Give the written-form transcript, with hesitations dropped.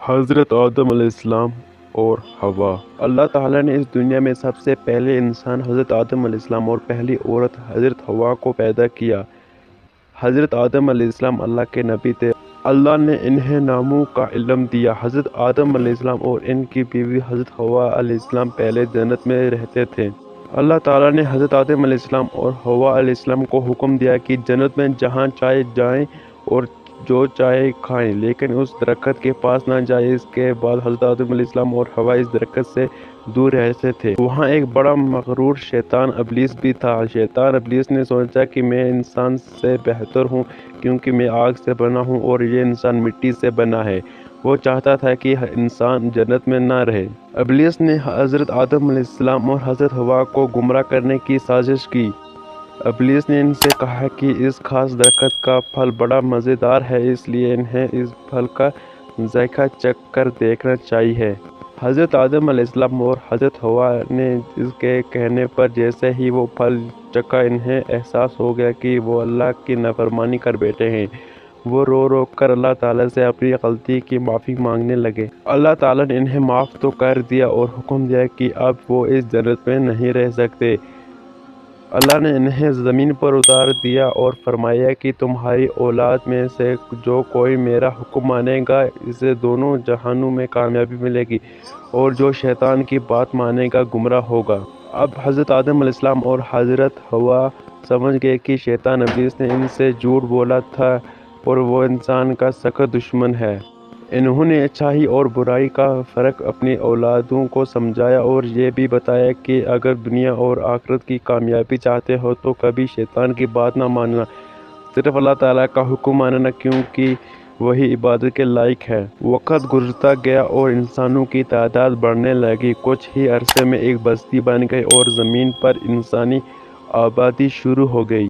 حضرت آدم علیہ السلام اور حوا۔ اللہ تعالیٰ نے اس دنیا میں سب سے پہلے انسان حضرت آدم علیہ السلام اور پہلی عورت حضرت حوا کو پیدا کیا۔ حضرت آدم علیہ السلام اللہ کے نبی تھے۔ اللہ نے انہیں ناموں کا علم دیا۔ حضرت آدم علیہ السلام اور ان کی بیوی حضرت حوا علیہ السلام پہلے جنت میں رہتے تھے۔ اللہ تعالیٰ نے حضرت آدم علیہ السلام اور حوا علیہ السلام کو حکم دیا کہ جنت میں جہاں چاہے جائیں اور جو چاہے کھائیں، لیکن اس درخت کے پاس نہ جائیں۔ اس کے بعد حضرت آدم علیہ السلام اور حوا اس درخت سے دور رہتے تھے۔ وہاں ایک بڑا مغرور شیطان ابلیس بھی تھا۔ شیطان ابلیس نے سوچا کہ میں انسان سے بہتر ہوں کیونکہ میں آگ سے بنا ہوں اور یہ انسان مٹی سے بنا ہے۔ وہ چاہتا تھا کہ انسان جنت میں نہ رہے۔ ابلیس نے حضرت آدم علیہ السلام اور حضرت حوا کو گمراہ کرنے کی سازش کی۔ ابلیس نے ان سے کہا کہ اس خاص درخت کا پھل بڑا مزیدار ہے، اس لیے انہیں اس پھل کا ذائقہ چکھ کر دیکھنا چاہیے۔ حضرت آدم علیہ السلام اور حضرت حوا نے اس کے کہنے پر جیسے ہی وہ پھل چکھا، انہیں احساس ہو گیا کہ وہ اللہ کی نافرمانی کر بیٹھے ہیں۔ وہ رو رو کر اللہ تعالیٰ سے اپنی غلطی کی معافی مانگنے لگے۔ اللہ تعالیٰ نے انہیں معاف تو کر دیا اور حکم دیا کہ اب وہ اس جنت میں نہیں رہ سکتے۔ اللہ نے انہیں زمین پر اتار دیا اور فرمایا کہ تمہاری اولاد میں سے جو کوئی میرا حکم مانے گا اسے دونوں جہانوں میں کامیابی ملے گی، اور جو شیطان کی بات مانے گا گمراہ ہوگا۔ اب حضرت آدم علیہ السلام اور حضرت حوا سمجھ گئے کہ شیطان ابلیس نے ان سے جھوٹ بولا تھا اور وہ انسان کا سخت دشمن ہے۔ انہوں نے اچھائی اور برائی کا فرق اپنی اولادوں کو سمجھایا اور یہ بھی بتایا کہ اگر دنیا اور آخرت کی کامیابی چاہتے ہو تو کبھی شیطان کی بات نہ ماننا، صرف اللہ تعالیٰ کا حکم ماننا، کیونکہ وہی عبادت کے لائق ہے۔ وقت گزرتا گیا اور انسانوں کی تعداد بڑھنے لگی۔ کچھ ہی عرصے میں ایک بستی بن گئی اور زمین پر انسانی آبادی شروع ہو گئی۔